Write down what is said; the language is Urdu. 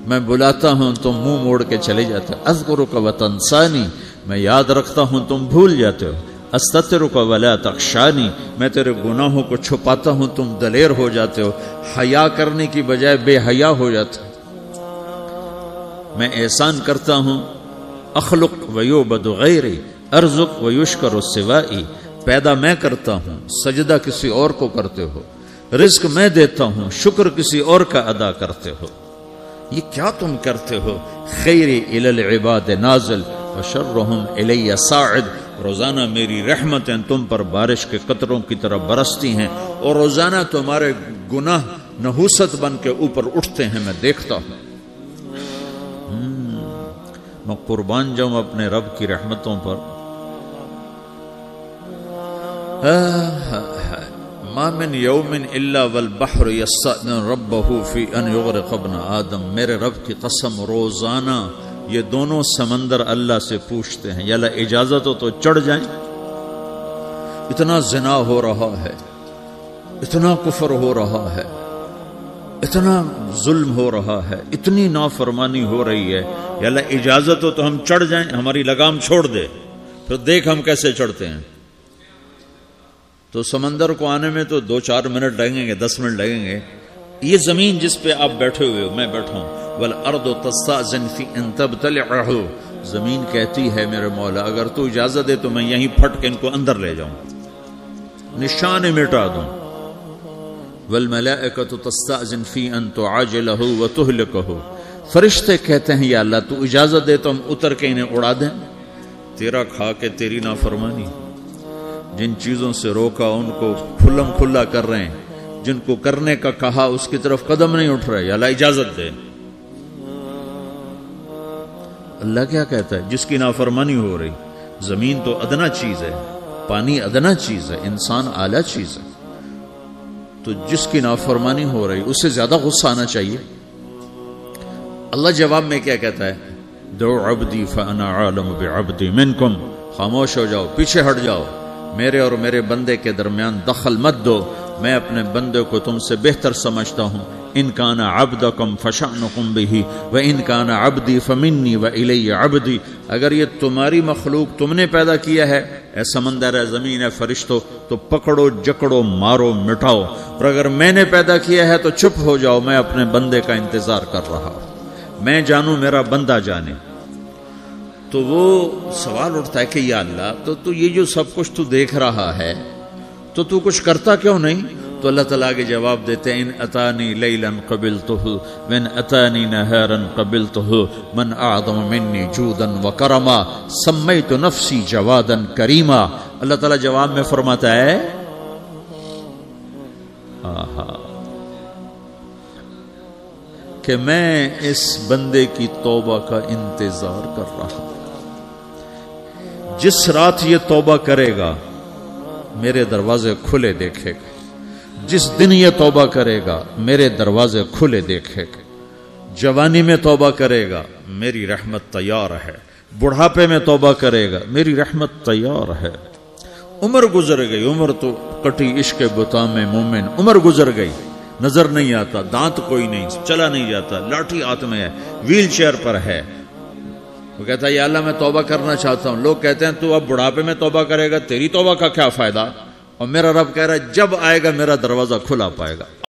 میں بلاتا ہوں تم منہ موڑ کے چلے جاتے ہو. اذکرک وتنسانی، میں یاد رکھتا ہوں تم بھول جاتے ہو. استترک ولا تخشانی، میں تیرے گناہوں کو چھپاتا ہوں تم دلیر ہو جاتے ہو. حیا کرنے کی بجائے بے حیا ہو جاتے ہو. میں احسان کرتا ہوں. اخلق ویعبد غیری ارزق ویشکر سوائی، پیدا میں کرتا ہوں، سجدہ کسی اور کو کرتے ہو. رزق میں دیتا ہوں، شکر کسی اور کا ادا کرتے ہو. یہ کیا تم کرتے ہو؟ خیری الی العباد نازل وشرہم الی صاعد، روزانہ میری رحمتیں تم پر بارش کے قطروں کی طرح برستی ہیں اور روزانہ تمہارے گناہ نحوست بن کے اوپر اٹھتے ہیں، میں دیکھتا ہوں. میں قربان جاؤں اپنے رب کی رحمتوں پر. ما من یوم الا والبحر یستأذن ربہ فی ان یغرق ابن آدم، میرے رب کی قسم روزانہ یہ دونوں سمندر اللہ سے پوچھتے ہیں یا اللہ اجازت ہو تو چڑھ جائیں. اتنا زنا ہو رہا ہے، اتنا کفر ہو رہا ہے، اتنا ظلم ہو رہا ہے، اتنی نافرمانی ہو رہی ہے، یا اللہ اجازت ہو تو ہم چڑھ جائیں، ہماری لگام چھوڑ دے، پھر دیکھ ہم کیسے چڑھتے ہیں. تو سمندر کو آنے میں تو 2-4 منٹ لگیں گے، 10 منٹ لگیں گے. یہ زمین جس پہ آپ بیٹھے ہوئے ہو، میں بیٹھا ہوں، والارض تستأذن فی ان تبتلعہ، زمین کہتی ہے میرے مولا اگر تو اجازت دے تو میں یہیں پھٹ کے ان کو اندر لے جاؤں، نشان مٹا دوں. والملائکۃ تستأذن فی ان تعاجلہ وتہلکہ، فرشتے کہتے ہیں یا اللہ تو اجازت دے تو ہم اتر کے انہیں اڑا دیں. تیرا کھا کے تیری نافرمانی، جن چیزوں سے روکا ان کو کھلم کھلا کر رہے ہیں، جن کو کرنے کا کہا اس کی طرف قدم نہیں اٹھ رہے، یا اللہ اجازت دے. اللہ کیا کہتا ہے؟ جس کی نافرمانی ہو رہی، زمین تو ادنا چیز ہے، پانی ادنا چیز ہے، انسان اعلیٰ چیز ہے، تو جس کی نافرمانی ہو رہی اسے زیادہ غصہ آنا چاہیے. اللہ جواب میں کیا کہتا ہے؟ دعو عبدی فانا عالم بعبدی منکم، خاموش ہو جاؤ، پیچھے ہٹ جاؤ، میرے اور میرے بندے کے درمیان دخل مت دو، میں اپنے بندے کو تم سے بہتر سمجھتا ہوں. ان کان عبدکم فشأنکم بہ وان کان عبدی فمنی والی عبدی، اگر یہ تمہاری مخلوق تم نے پیدا کیا ہے، اے سمندر ہے، زمین ہے، فرشتوں، تو پکڑو جکڑو مارو مٹاؤ، اور اگر میں نے پیدا کیا ہے تو چپ ہو جاؤ، میں اپنے بندے کا انتظار کر رہا ہوں، میں جانوں میرا بندہ جانے. تو وہ سوال اٹھتا ہے کہ یا اللہ تو یہ جو سب کچھ تو دیکھ رہا ہے تو کچھ کرتا کیوں نہیں؟ تو اللہ تعالیٰ کے جواب دیتے ہیں ان اتانی لیلا قبلتہ من اتانی نہارا قبلتہ من اعظم منی جودا وکرما سمیت نفسی جوادا کریما. اللہ تعالیٰ جواب میں فرماتا ہے کہ میں اس بندے کی توبہ کا انتظار کر رہا ہوں. جس رات یہ توبہ کرے گا میرے دروازے کھلے دیکھے گا، جس دن یہ توبہ کرے گا میرے دروازے کھلے دیکھے گا. جوانی میں توبہ کرے گا میری رحمت تیار ہے، بڑھاپے میں توبہ کرے گا میری رحمت تیار ہے. عمر گزر گئی، عمر تو کٹی عشق بتا میں مومن، عمر گزر گئی، نظر نہیں آتا، دانت کوئی نہیں، چلا نہیں جاتا، لاٹھی ہاتھ میں ہے، ویل چیئر پر ہے. وہ کہتا ہے یا اللہ میں توبہ کرنا چاہتا ہوں. لوگ کہتے ہیں تو اب بڑھاپے میں توبہ کرے گا، تیری توبہ کا کیا فائدہ؟ اور میرا رب کہہ رہا ہے جب آئے گا میرا دروازہ کھلا پائے گا.